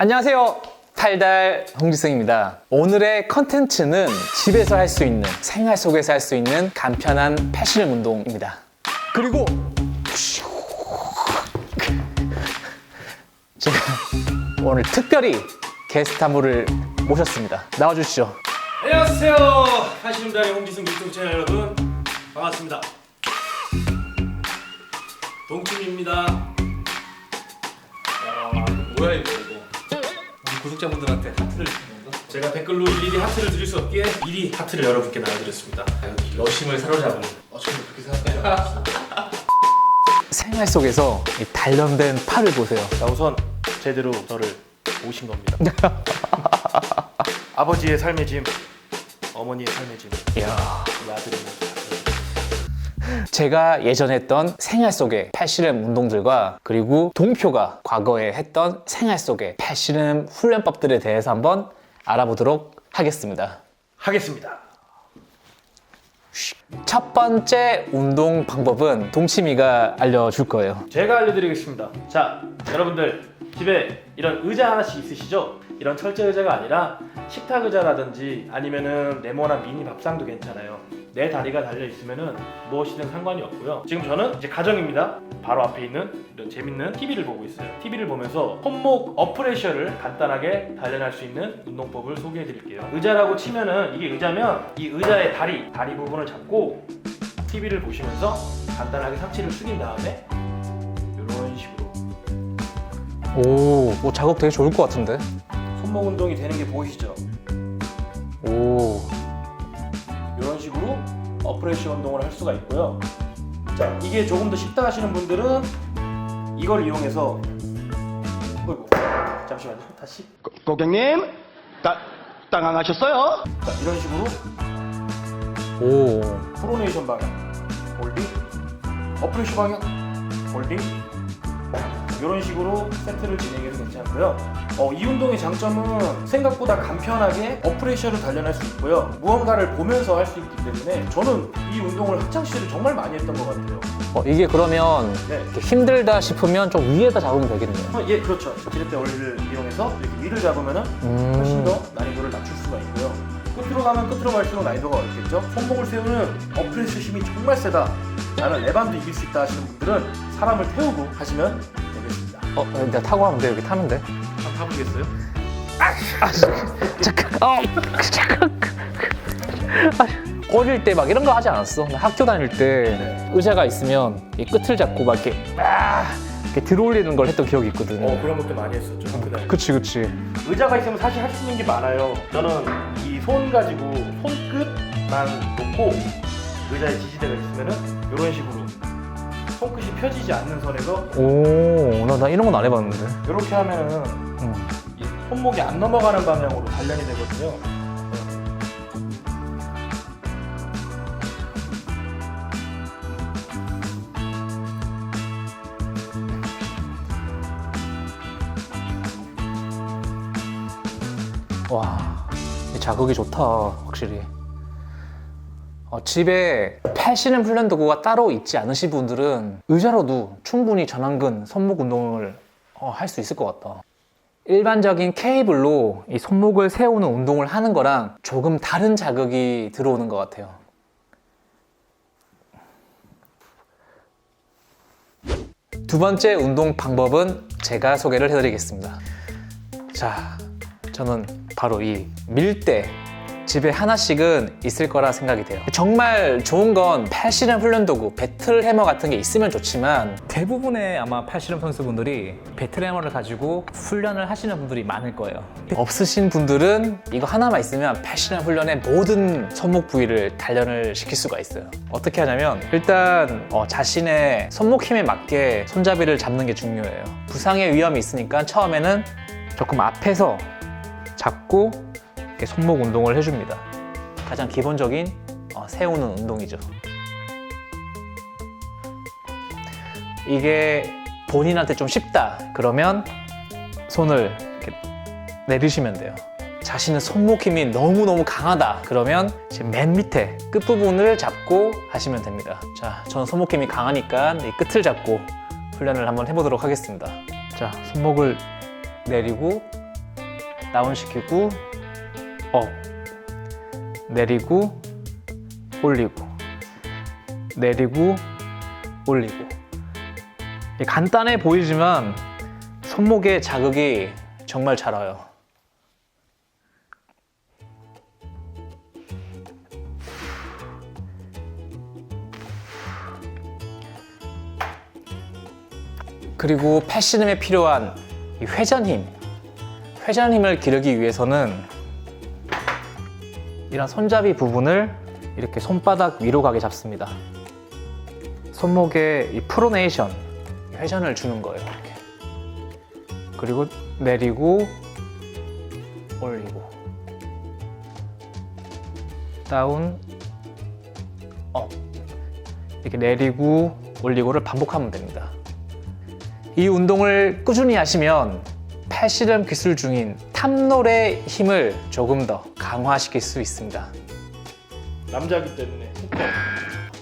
안녕하세요. 달달 홍지승입니다. 오늘의 컨텐츠는 집에서 할 수 있는, 생활 속에서 할 수 있는 간편한 팔씨름 운동입니다. 그리고 제가 오늘 특별히 게스트 한 분을 모셨습니다. 나와주시죠. 안녕하세요. 팔씨름달의 홍지승 유튜브 채널 여러분 반갑습니다. 동팀입니다. 야, 뭐야 이거 우리 구독자분들한테 하트를 주는 거? 제가 댓글로 일일이 하트를 드릴 수 없기에 미리 하트를 여러분께 나눠드렸습니다. 여기 여심을 사로잡은 저도 그렇게 생각해요. 생활 속에서 이 단련된 팔을 보세요. 자, 우선 제대로 저를 모신 겁니다. 아버지의 삶의 짐, 어머니의 삶의 짐, 이야. 우리 아들입니다. 제가 예전에 했던 생활 속의 팔씨름 운동들과 그리고 동표가 과거에 했던 생활 속의 팔씨름 훈련법들에 대해서 한번 알아보도록 하겠습니다. 첫 번째 운동 방법은 동치미가 알려줄 거예요. 제가 알려드리겠습니다. 자, 여러분들 집에 이런 의자 하나씩 있으시죠? 이런 철제 의자가 아니라 식탁 의자라든지 아니면은 네모나 미니 밥상도 괜찮아요. 내 다리가 달려 있으면은 무엇이든 상관이 없고요. 지금 저는 이제 가정입니다. 바로 앞에 있는 이런 재밌는 TV를 보고 있어요. TV를 보면서 손목 어프레셔를 간단하게 단련할 수 있는 운동법을 소개해 드릴게요. 의자라고 치면은 이게 의자면 이 의자의 다리 부분을 잡고 TV를 보시면서 간단하게 상체를 숙인 다음에 이런 식으로 오, 뭐 작업 되게 좋을 것 같은데? 손목 운동이 되는 게 보이시죠? 오, 이런 식으로 어프레셔 운동을 할 수가 있고요. 자, 이게 조금 더 쉽다 하시는 분들은 이걸 이용해서 어이구, 잠시만요. 다시. 고객님, 당황하셨어요? 자, 이런 식으로 오, 프로네이션 방향, 홀딩, 어프레셔 방향, 홀딩. 이런 식으로 세트를 진행해도 괜찮고요. 이 운동의 장점은 생각보다 간편하게 어프레셔를 단련할 수 있고요. 무언가를 보면서 할 수 있기 때문에 저는 이 운동을 학창시절에 정말 많이 했던 것 같아요. 이게 그러면 네. 이렇게 힘들다 싶으면 좀 위에다 잡으면 되겠네요. 예, 그렇죠. 지렛대 원리를 이용해서 이렇게 위를 잡으면 훨씬 더 난이도를 낮출 수가 있고요. 끝으로 가면 끝으로 갈수록 난이도가 어렵겠죠. 손목을 세우는 어프레셔 힘이 정말 세다. 나는 에반도 이길 수 있다 하시는 분들은 사람을 태우고 하시면 되겠습니다. 내가 타고 하면 돼. 여기 타면 돼. 한번 타보시겠어요? 잠깐. 어릴 때 막 이런 거 하지 않았어. 나 학교 다닐 때 의자가 있으면 이 끝을 잡고 막 이렇게 들어올리는 걸 했던 기억이 있거든. 그런 것도 많이 했었죠. 그날. 그치. 의자가 있으면 사실 할 수 있는 게 많아요. 저는 이 손 가지고 손끝만 놓고 의자에 지지대가 있으면은 이런 식으로 손끝이 펴지지 않는 선에서 오, 나 이런 건 안 해봤는데. 이렇게 하면은 이 손목이 안 넘어가는 방향으로 단련이 되거든요. 와, 이 자극이 좋다, 확실히. 집에 팔씨름 훈련 도구가 따로 있지 않으신 분들은 의자로도 충분히 전완근, 손목 운동을 할 수 있을 것 같다. 일반적인 케이블로 이 손목을 세우는 운동을 하는 거랑 조금 다른 자극이 들어오는 것 같아요. 두 번째 운동 방법은 제가 소개를 해드리겠습니다. 자, 저는 바로 이 밀대, 집에 하나씩은 있을 거라 생각이 돼요. 정말 좋은 건 팔씨름 훈련 도구, 배틀해머 같은 게 있으면 좋지만 대부분의 아마 팔씨름 선수분들이 배틀해머를 가지고 훈련을 하시는 분들이 많을 거예요. 없으신 분들은 이거 하나만 있으면 팔씨름 훈련의 모든 손목 부위를 단련을 시킬 수가 있어요. 어떻게 하냐면 일단 자신의 손목 힘에 맞게 손잡이를 잡는 게 중요해요. 부상의 위험이 있으니까 처음에는 조금 앞에서 잡고 이렇게 손목 운동을 해줍니다. 가장 기본적인 세우는 운동이죠. 이게 본인한테 좀 쉽다 그러면 손을 이렇게 내리시면 돼요. 자신의 손목 힘이 너무너무 강하다 그러면 지금 맨 밑에 끝부분을 잡고 하시면 됩니다. 자, 저는 손목 힘이 강하니까 이 끝을 잡고 훈련을 한번 해보도록 하겠습니다. 자, 손목을 내리고 다운시키고 업, 내리고 올리고, 내리고 올리고. 간단해 보이지만 손목에 자극이 정말 잘 와요. 그리고 패시즘에 필요한 이 회전 힘을 기르기 위해서는 이런 손잡이 부분을 이렇게 손바닥 위로 가게 잡습니다. 손목에 이 프로네이션, 회전을 주는 거예요. 이렇게. 그리고 내리고 올리고, 다운, 업, 이렇게 내리고 올리고를 반복하면 됩니다. 이 운동을 꾸준히 하시면 팔씨름 기술 중인 탑롤의 힘을 조금 더 강화시킬 수 있습니다. 남자기 때문에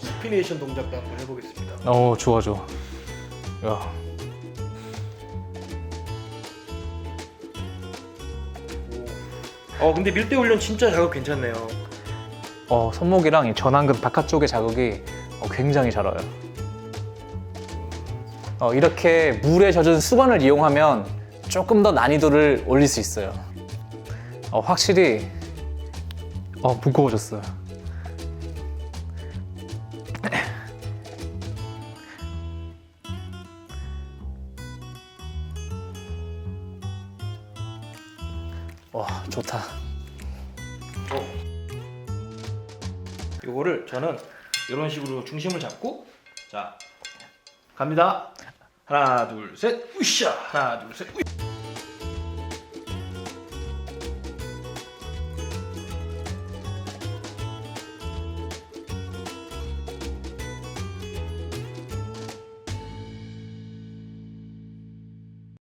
스피네이션 동작도 한번 해보겠습니다. 좋아. 야. 근데 밀대 훈련 진짜 자극 괜찮네요. 손목이랑 이 전완근 바깥쪽의 자극이 굉장히 잘 와요. 이렇게 물에 젖은 수건을 이용하면 조금 더 난이도를 올릴 수 있어요. 확실히 무거워졌어요. 와, 좋다. 요거를 저는 이런 식으로 중심을 잡고, 자, 갑니다. 하나, 둘, 셋, 으쌰. 하나, 둘, 셋, 으쌰.